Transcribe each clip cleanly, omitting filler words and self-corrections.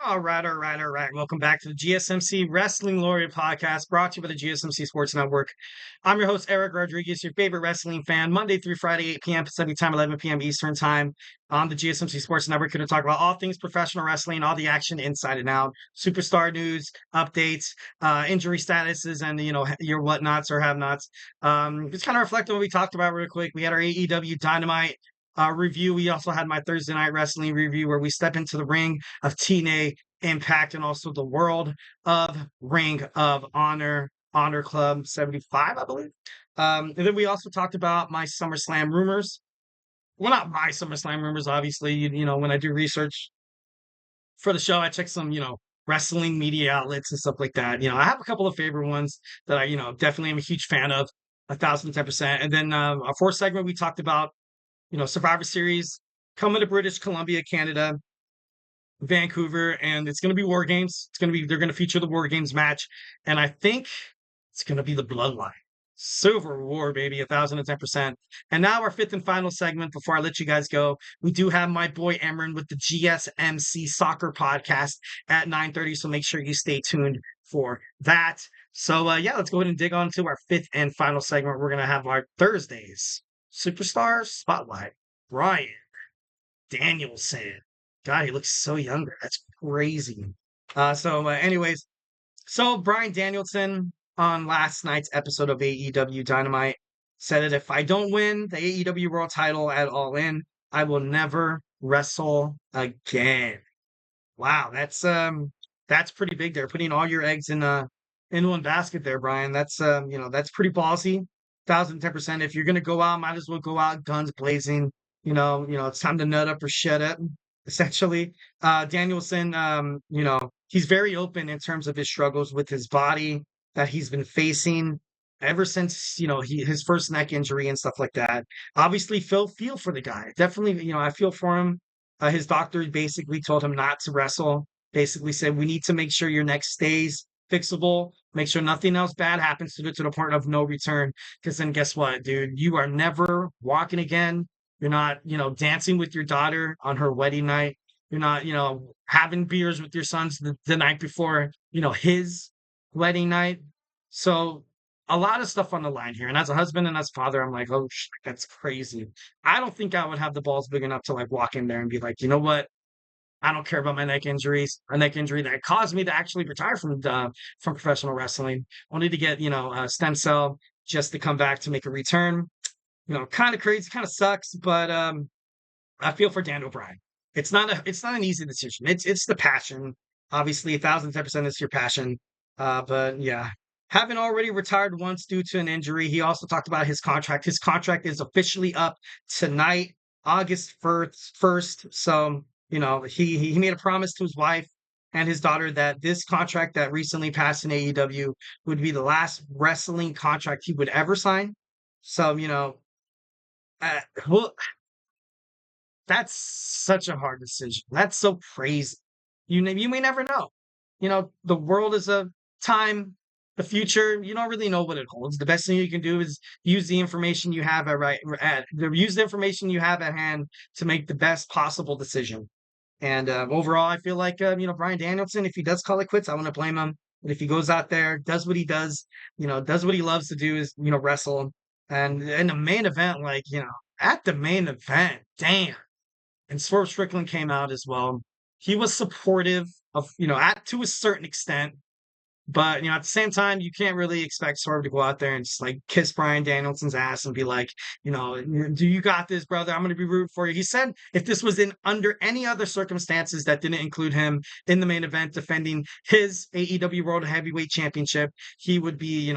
All right. Welcome back to the GSMC Wrestling Laureate podcast brought to you by the GSMC Sports Network. I'm your host, Eric Rodriguez, your favorite wrestling fan, Monday through Friday, 8 p.m. Pacific time, 11 p.m. Eastern time on the GSMC Sports Network. Going to talk about all things professional wrestling, all the action inside and out, superstar news, updates, injury statuses, and, your whatnots or have-nots. Just kind of reflect on what we talked about real quick. We had our AEW Dynamite review. We also had my Thursday night wrestling review where we step into the ring of TNA Impact and also the world of Ring of Honor Club 75, I believe. And then we also talked about my SummerSlam rumors. Well, not my SummerSlam rumors, obviously. When I do research for the show, I check some, wrestling media outlets and stuff like that. I have a couple of favorite ones that I, definitely am a huge fan of, 1,010%. And then our fourth segment, we talked about, Survivor Series coming to British Columbia, Canada, Vancouver, and it's going to be War Games. They're going to feature the War Games match, and I think it's going to be the Bloodline. Silver War, baby, 1,010%. And now our fifth and final segment before I let you guys go. We do have my boy Emran with the GSMC Soccer Podcast at 9:30, so make sure you stay tuned for that. So, let's go ahead and dig on to our fifth and final segment. We're going to have our Thursdays Superstar Spotlight. Bryan Danielson. God, he looks so younger. That's crazy. Anyways, Bryan Danielson on last night's episode of AEW Dynamite said that if I don't win the AEW World Title at All In, I will never wrestle again. Wow, that's pretty big there. Putting all your eggs in one basket there, Bryan. That's pretty ballsy. 1,010%. If you're gonna go out, might as well go out guns blazing. It's time to nut up or shut up, essentially. Danielson, he's very open in terms of his struggles with his body that he's been facing ever since, his first neck injury and stuff like that. Obviously, feel for the guy. Definitely, I feel for him. His doctor basically told him not to wrestle, basically said, we need to make sure your neck stays fixable, make sure nothing else bad happens to the point of no return. Because then guess what, dude? You are never walking again. You're not, dancing with your daughter on her wedding night. You're not, having beers with your sons the night before, his wedding night. So a lot of stuff on the line here. And as a husband and as a father, I'm like, oh, that's crazy. I don't think I would have the balls big enough to like walk in there and be like, you know what? I don't care about my neck injuries. A neck injury that caused me to actually retire from professional wrestling, only to get a stem cell just to come back to make a return. Kind of crazy, kind of sucks, but I feel for Dan O'Brien. It's not an easy decision. It's the passion. Obviously, 1,010% is your passion. But yeah, having already retired once due to an injury, he also talked about his contract. His contract is officially up tonight, August 1st. So, he made a promise to his wife and his daughter that this contract that recently passed in AEW would be the last wrestling contract he would ever sign. So, well, that's such a hard decision. That's so crazy. You may never know. The world is a time, the future. You don't really know what it holds. The best thing you can do is use the information you have use the information you have at hand to make the best possible decision. And overall, I feel like Bryan Danielson, if he does call it quits, I wouldn't blame him. But if he goes out there, does what he does, does what he loves to do is wrestle. And in the main event, at the main event, damn. And Swerve Strickland came out as well. He was supportive of, to a certain extent. But, at the same time, you can't really expect Swerve to go out there and just like kiss Bryan Danielson's ass and be like, do you got this, brother? I'm going to be rooting for you. He said if this was in under any other circumstances that didn't include him in the main event defending his AEW World Heavyweight Championship, he would be,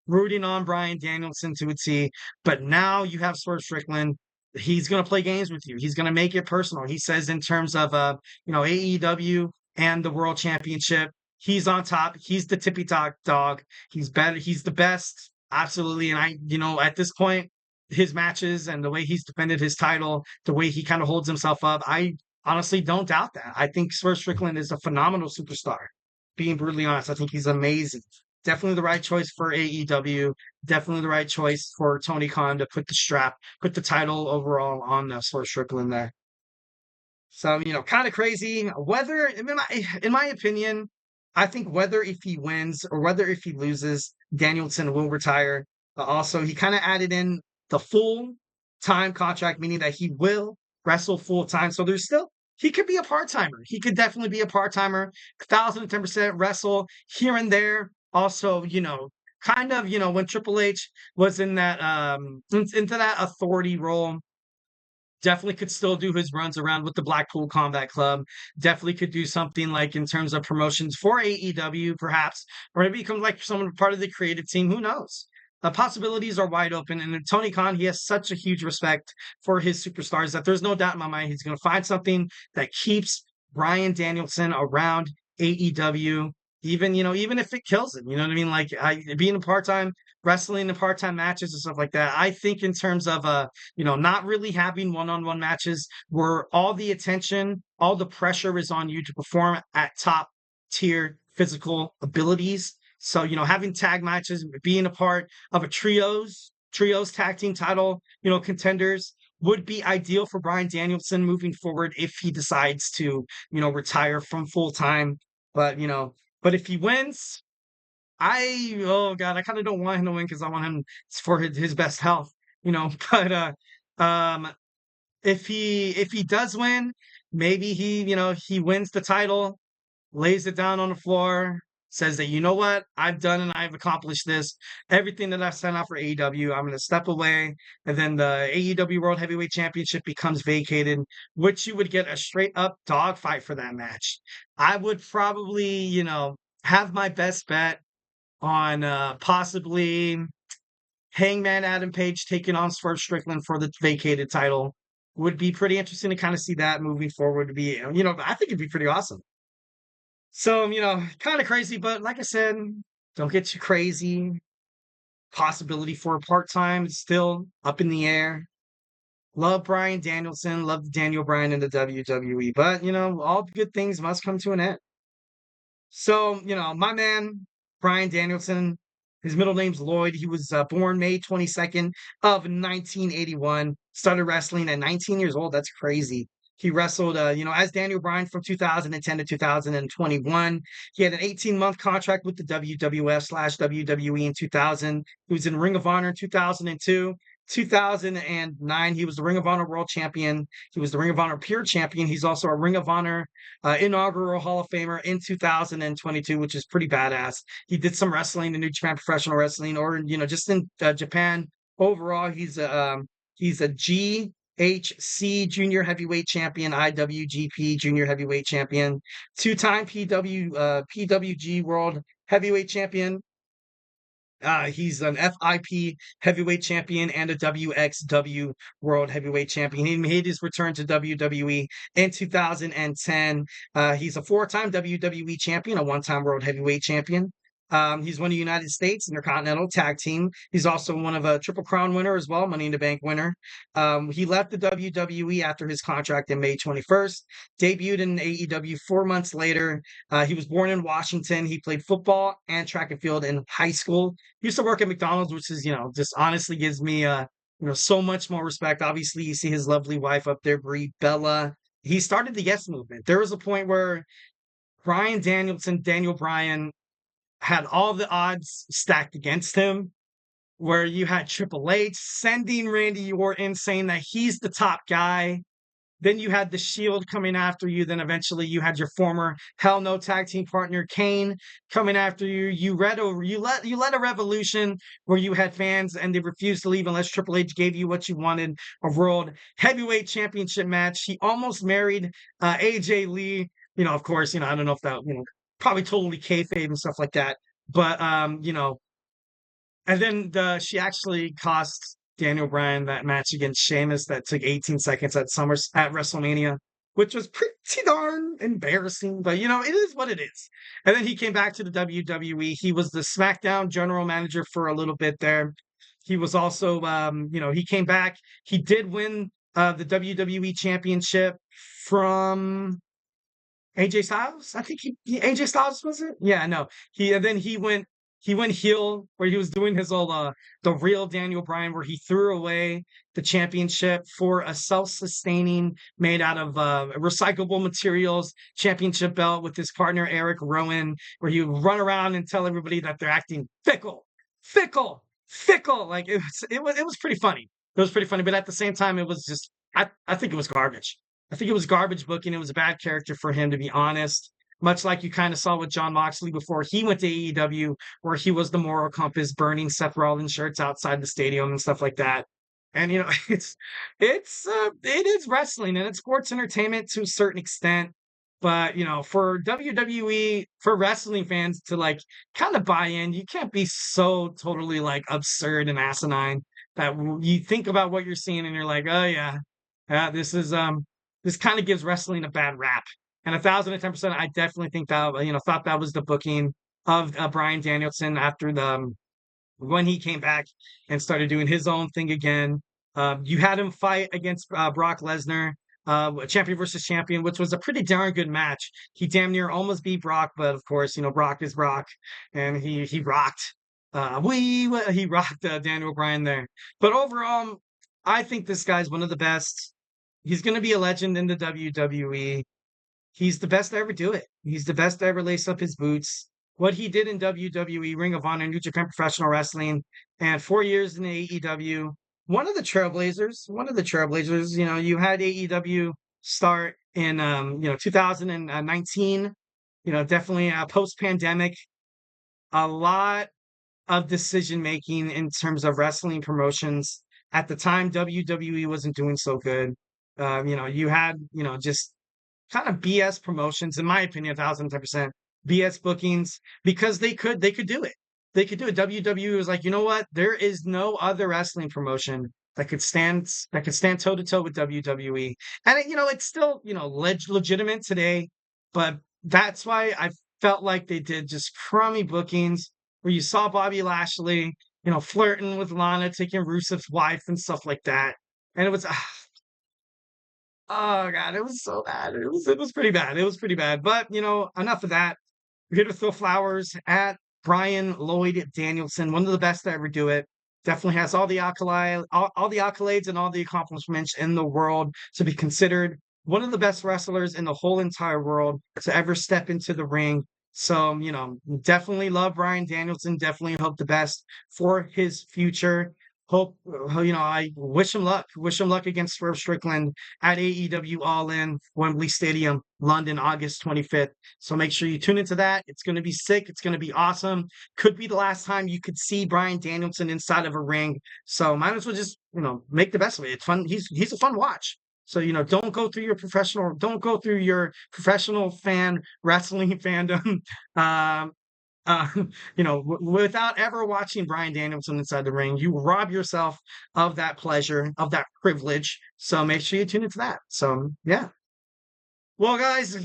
rooting on Bryan Danielson to a T. But now you have Swerve Strickland. He's going to play games with you. He's going to make it personal. He says in terms of, AEW and the World Championship, he's on top. He's the tippy top dog. He's better. He's the best. Absolutely. And at this point, his matches and the way he's defended his title, the way he kind of holds himself up, I honestly don't doubt that. I think Swerve Strickland is a phenomenal superstar. Being brutally honest, I think he's amazing. Definitely the right choice for AEW. Definitely the right choice for Tony Khan to put the title overall on Swerve Strickland there. So, kind of crazy. Whether, in my opinion, I think whether if he wins or whether if he loses, Danielson will retire. Also, he kind of added in the full time contract, meaning that he will wrestle full time. So he could be a part timer. He could definitely be a part timer, 1,010% wrestle here and there. Also, kind of, when Triple H was in that, into that authority role, definitely could still do his runs around with the Blackpool Combat Club. Definitely could do something like in terms of promotions for AEW, perhaps, or maybe become like someone part of the creative team. Who knows? The possibilities are wide open. And Tony Khan, he has such a huge respect for his superstars that there's no doubt in my mind he's going to find something that keeps Bryan Danielson around AEW. Even if it kills him, you know what I mean? Like being a part-time wrestling and part-time matches and stuff like that. I think in terms of not really having one-on-one matches where all the attention, all the pressure is on you to perform at top tier physical abilities. So, having tag matches, being a part of a trios tag team title, contenders would be ideal for Bryan Danielson moving forward if he decides to, retire from full time. But if he wins, oh God, I kind of don't want him to win because I want him for his best health, But um, if he does win, maybe he wins the title, lays it down on the floor, says that, you know what, I've done and I've accomplished this. Everything that I've sent out for AEW, I'm going to step away. And then the AEW World Heavyweight Championship becomes vacated, which you would get a straight up dogfight for that match. I would probably, have my best bet on possibly Hangman Adam Page taking on Swerve Strickland for the vacated title. Would be pretty interesting to kind of see that moving forward. To be, I think it'd be pretty awesome. So, kind of crazy, but like I said, don't get too crazy. Possibility for a part time is still up in the air. Love Bryan Danielson, love Daniel Bryan in the WWE, but all good things must come to an end. So, my man, Bryan Danielson, his middle name's Lloyd. He was born May 22nd of 1981, started wrestling at 19 years old. That's crazy. He wrestled, as Daniel Bryan from 2010 to 2021. He had an 18-month contract with the WWF/WWE in 2000. He was in Ring of Honor in 2002. 2009, he was the Ring of Honor World Champion. He was the Ring of Honor Pure Champion. He's also a Ring of Honor inaugural Hall of Famer in 2022, which is pretty badass. He did some wrestling in New Japan Professional Wrestling, or just in Japan overall. He's a GHC Junior Heavyweight Champion, IWGP Junior Heavyweight Champion, two-time PWG World Heavyweight Champion. He's an FIP heavyweight champion and a WXW world heavyweight champion. He made his return to WWE in 2010. He's a four-time WWE champion, a one-time world heavyweight champion. He's won the United States Intercontinental Tag Team. He's also one of a Triple Crown winner as well, Money in the Bank winner. He left the WWE after his contract in May 21st, debuted in AEW 4 months later. He was born in Washington. He played football and track and field in high school. He used to work at McDonald's, which is, just honestly gives me, so much more respect. Obviously, you see his lovely wife up there, Brie Bella. He started the Yes Movement. There was a point where Bryan Danielson, Daniel Bryan, had all the odds stacked against him, where you had Triple H sending Randy Orton saying that he's the top guy. Then you had the Shield coming after you. Then eventually you had your former Hell No tag team partner Kane coming after you. You led a revolution where you had fans and they refused to leave unless Triple H gave you what you wanted, a world heavyweight championship match. He almost married AJ Lee. Of course, I don't know if that, probably totally kayfabe and stuff like that. But and then she actually cost Daniel Bryan that match against Sheamus that took 18 seconds at WrestleMania, which was pretty darn embarrassing. But it is what it is. And then he came back to the WWE. He was the SmackDown general manager for a little bit there. He was also, he came back. He did win the WWE Championship from AJ Styles. I think AJ Styles was it? Yeah, no. And then he went he went heel where he was doing his old the real Daniel Bryan, where he threw away the championship for a self-sustaining, made out of recyclable materials championship belt with his partner Eric Rowan, where he would run around and tell everybody that they're acting fickle. Like it was pretty funny. It was pretty funny, but at the same time, it was just I think it was garbage. I think it was garbage booking. It was a bad character for him, to be honest. Much like you kind of saw with Jon Moxley before he went to AEW, where he was the moral compass, burning Seth Rollins shirts outside the stadium and stuff like that. And it is wrestling and it's sports entertainment to a certain extent. But for WWE, for wrestling fans to like kind of buy in, you can't be so totally like absurd and asinine that you think about what you're seeing and you're like, oh yeah, this kind of gives wrestling a bad rap. And 1,010%, I definitely think that thought that was the booking of Bryan Danielson after the when he came back and started doing his own thing again. You had him fight against Brock Lesnar, champion versus champion, which was a pretty darn good match. He damn near almost beat Brock, but of course, Brock is Brock, and he rocked. He rocked Daniel Bryan there. But overall, I think this guy's one of the best. He's going to be a legend in the WWE. He's the best to ever do it. He's the best to ever lace up his boots. What he did in WWE, Ring of Honor, New Japan Professional Wrestling, and 4 years in AEW, one of the trailblazers. One of the trailblazers. You had AEW start in 2019. Definitely post pandemic. A lot of decision making in terms of wrestling promotions. At the time, WWE wasn't doing so good. You had just kind of BS promotions, in my opinion, 1,010% BS bookings because they could do it. They could do it. WWE was like, you know what? There is no other wrestling promotion that could stand toe to toe with WWE, and it's still legitimate today, but that's why I felt like they did just crummy bookings where you saw Bobby Lashley, flirting with Lana, taking Rusev's wife and stuff like that, and it was. Oh god, it was so bad. It was pretty bad. It was pretty bad. But enough of that. We're here to throw flowers at Bryan Lloyd Danielson, one of the best to ever do it. Definitely has all the accolades and all the accomplishments in the world to be considered one of the best wrestlers in the whole entire world to ever step into the ring. So, definitely love Bryan Danielson. Definitely hope the best for his future. Hope I wish him luck. Wish him luck against Swerve Strickland at AEW All In, Wembley Stadium, London, August 25th. So make sure you tune into that. It's going to be sick. It's going to be awesome. Could be the last time you could see Bryan Danielson inside of a ring. So might as well just make the best of it. It's fun. He's a fun watch. So don't go through your professional fan wrestling fandom. Um, uh, without ever watching Bryan Danielson inside the ring, you rob yourself of that pleasure, of that privilege. So make sure you tune into that. So, yeah. Well, guys,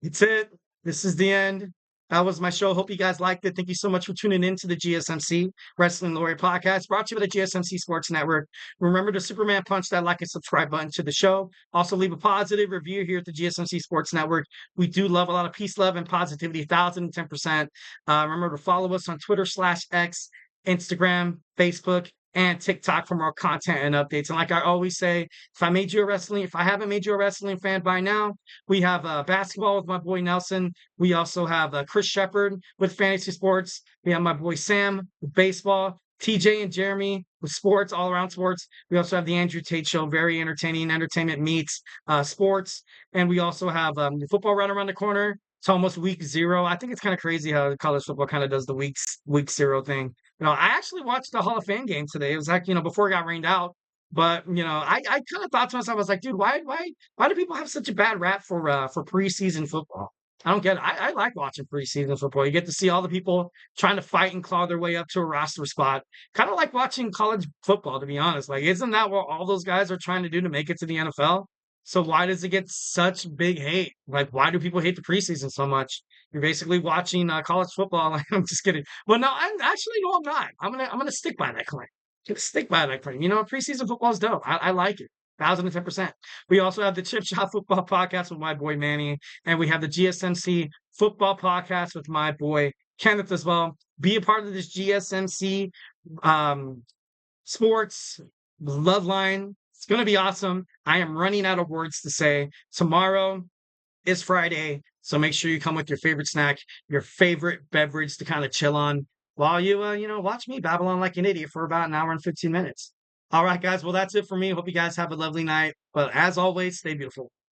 it's it. This is the end. That was my show. Hope you guys liked it. Thank you so much for tuning in to the GSMC Wrestling Laureate podcast brought to you by the GSMC Sports Network. Remember to Superman punch that like and subscribe button to the show. Also, leave a positive review here at the GSMC Sports Network. We do love a lot of peace, love, and positivity, 1,010%. Remember to follow us on Twitter/X, Instagram, Facebook, and TikTok for more content and updates. And like I always say, if I haven't made you a wrestling fan by now, we have basketball with my boy Nelson. We also have Chris Shepard with fantasy sports. We have my boy Sam with baseball. TJ and Jeremy with sports, all around sports. We also have the Andrew Tate Show, very entertaining. Entertainment meets sports. And we also have the football right around the corner. It's almost week 0. I think it's kind of crazy how college football kind of does the week 0 thing. I actually watched the Hall of Fame game today. It was like, before it got rained out. But, I kind of thought to myself, I was like, dude, why do people have such a bad rap for preseason football? I don't get it. I like watching preseason football. You get to see all the people trying to fight and claw their way up to a roster spot. Kind of like watching college football, to be honest. Like, isn't that what all those guys are trying to do to make it to the NFL? So why does it get such big hate? Like, why do people hate the preseason so much? You're basically watching college football. Like, I'm just kidding. Well, no, I'm not. I'm gonna stick by that claim. Stick by that claim. Preseason football is dope. I like it. 1,010%. We also have the Chip Shot Football Podcast with my boy Manny, and we have the GSMC Football Podcast with my boy Kenneth as well. be a part of this GSMC sports love line. It's going to be awesome. I am running out of words to say. Tomorrow is Friday, so make sure you come with your favorite snack, your favorite beverage to kind of chill on while you, watch me babble on like an idiot for about an hour and 15 minutes. All right, guys. Well, that's it for me. Hope you guys have a lovely night. But as always, stay beautiful.